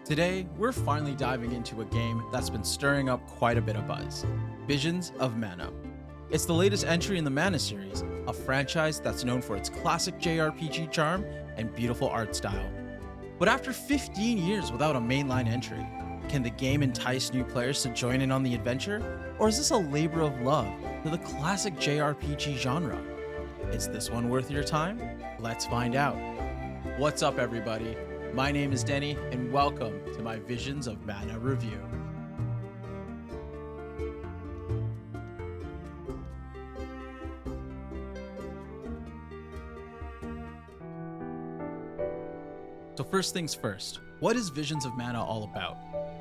Today, we're finally diving into a game that's been stirring up quite a bit of buzz, Visions of Mana. It's the latest entry in the Mana series, a franchise that's known for its classic JRPG charm and beautiful art style. But after 15 years without a mainline entry, can the game entice new players to join in on the adventure, or is this a labor of love to the classic JRPG genre? Is this one worth your time? Let's find out. What's up, everybody? My name is Denny, and welcome to my Visions of Mana review. So first things first, what is Visions of Mana all about?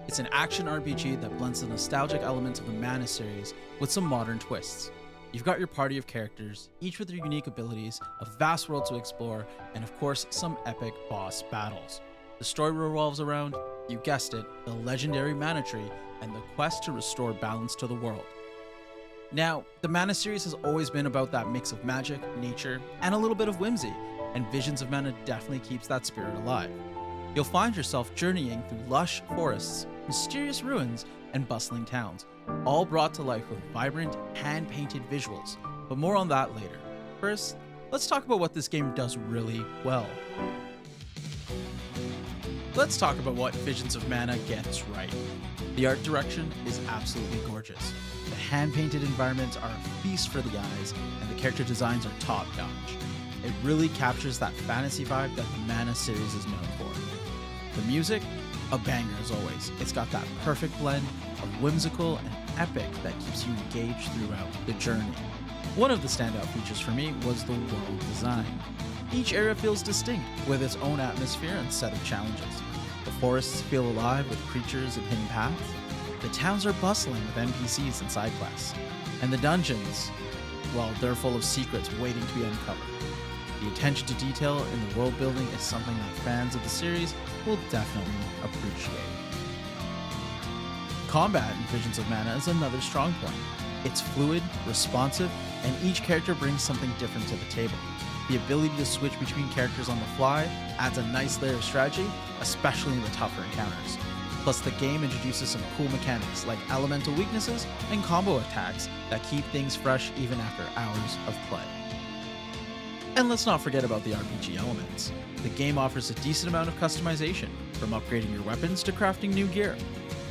It's an action RPG that blends the nostalgic elements of the Mana series with some modern twists. You've got your party of characters, each with their unique abilities, a vast world to explore, and of course, some epic boss battles. The story revolves around, you guessed it, the legendary Mana Tree and the quest to restore balance to the world. Now, the Mana series has always been about that mix of magic, nature, and a little bit of whimsy, and Visions of Mana definitely keeps that spirit alive. You'll find yourself journeying through lush forests, mysterious ruins, and bustling towns, all brought to life with vibrant, hand-painted visuals, but more on that later. First, let's talk about what this game does really well. Let's talk about what Visions of Mana gets right. The art direction is absolutely gorgeous. The hand-painted environments are a feast for the eyes, and the character designs are top-notch. It really captures that fantasy vibe that the Mana series is known for. The music? A banger as always. It's got that perfect blend of whimsical and epic that keeps you engaged throughout the journey. One of the standout features for me was the world design. Each area feels distinct, with its own atmosphere and set of challenges. The forests feel alive with creatures and hidden paths. The towns are bustling with NPCs and side quests. And the dungeons, well, they're full of secrets waiting to be uncovered. The attention to detail in the world building is something that fans of the series will definitely appreciate. Combat in Visions of Mana is another strong point. It's fluid, responsive, and each character brings something different to the table. The ability to switch between characters on the fly adds a nice layer of strategy, especially in the tougher encounters. Plus, the game introduces some cool mechanics like elemental weaknesses and combo attacks that keep things fresh even after hours of play. And let's not forget about the RPG elements. The game offers a decent amount of customization, from upgrading your weapons to crafting new gear.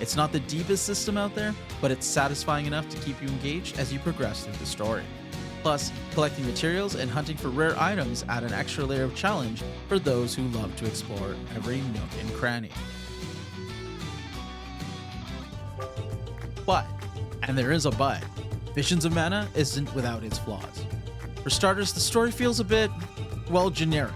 It's not the deepest system out there, but it's satisfying enough to keep you engaged as you progress through the story. Plus, collecting materials and hunting for rare items add an extra layer of challenge for those who love to explore every nook and cranny. But, and there is a but, Visions of Mana isn't without its flaws. For starters, the story feels a bit, well, generic.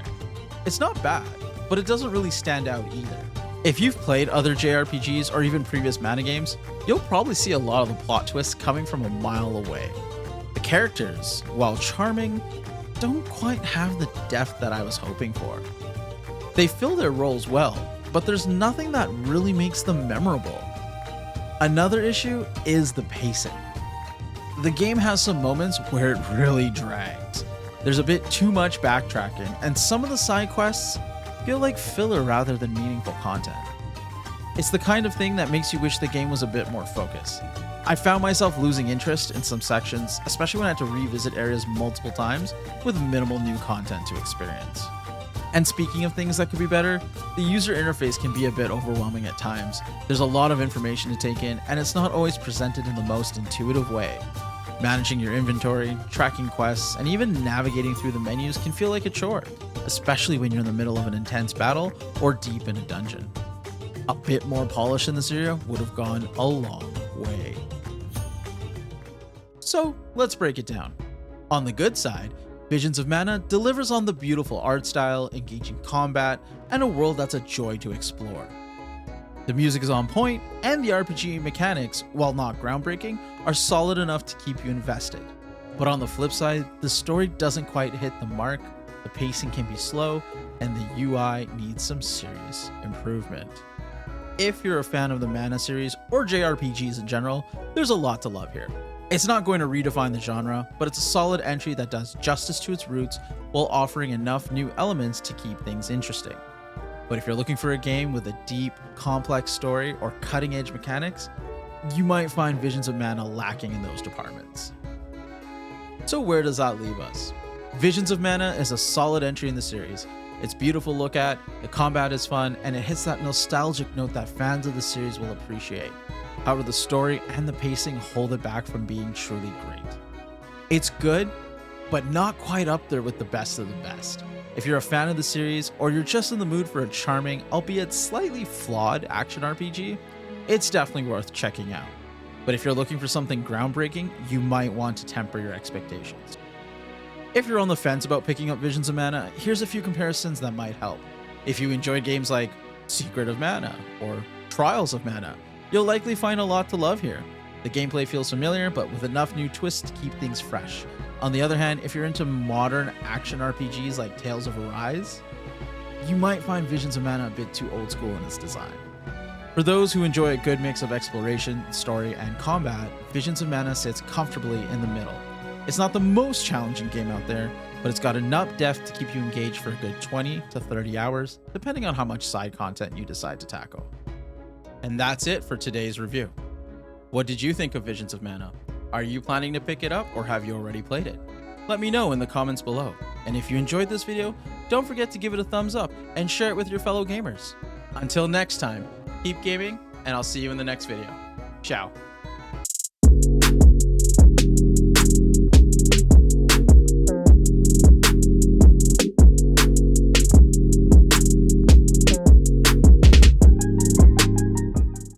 It's not bad, but it doesn't really stand out either. If you've played other JRPGs or even previous Mana games, you'll probably see a lot of the plot twists coming from a mile away. The characters, while charming, don't quite have the depth that I was hoping for. They fill their roles well, but there's nothing that really makes them memorable. Another issue is the pacing. The game has some moments where it really drags. There's a bit too much backtracking, and some of the side quests feel like filler rather than meaningful content. It's the kind of thing that makes you wish the game was a bit more focused. I found myself losing interest in some sections, especially when I had to revisit areas multiple times with minimal new content to experience. And speaking of things that could be better, the user interface can be a bit overwhelming at times. There's a lot of information to take in, and it's not always presented in the most intuitive way. Managing your inventory, tracking quests, and even navigating through the menus can feel like a chore, especially when you're in the middle of an intense battle or deep in a dungeon. A bit more polish in this area would have gone a long way. So let's break it down. On the good side, Visions of Mana delivers on the beautiful art style, engaging combat, and a world that's a joy to explore. The music is on point, and the RPG mechanics, while not groundbreaking, are solid enough to keep you invested. But on the flip side, the story doesn't quite hit the mark, the pacing can be slow, and the UI needs some serious improvement. If you're a fan of the Mana series, or JRPGs in general, there's a lot to love here. It's not going to redefine the genre, but it's a solid entry that does justice to its roots while offering enough new elements to keep things interesting. But if you're looking for a game with a deep, complex story or cutting-edge mechanics, you might find Visions of Mana lacking in those departments. So where does that leave us? Visions of Mana is a solid entry in the series. It's beautiful to look at, the combat is fun, and it hits that nostalgic note that fans of the series will appreciate. However, the story and the pacing hold it back from being truly great. It's good, but not quite up there with the best of the best. If you're a fan of the series, or you're just in the mood for a charming, albeit slightly flawed action RPG, it's definitely worth checking out. But if you're looking for something groundbreaking, you might want to temper your expectations. If you're on the fence about picking up Visions of Mana, here's a few comparisons that might help. If you enjoyed games like Secret of Mana or Trials of Mana, you'll likely find a lot to love here. The gameplay feels familiar, but with enough new twists to keep things fresh. On the other hand, if you're into modern action RPGs like Tales of Arise, you might find Visions of Mana a bit too old school in its design. For those who enjoy a good mix of exploration, story, and combat, Visions of Mana sits comfortably in the middle. It's not the most challenging game out there, but it's got enough depth to keep you engaged for a good 20 to 30 hours, depending on how much side content you decide to tackle. And that's it for today's review. What did you think of Visions of Mana? Are you planning to pick it up, or have you already played it? Let me know in the comments below. And if you enjoyed this video, don't forget to give it a thumbs up and share it with your fellow gamers. Until next time, keep gaming, and I'll see you in the next video. Ciao.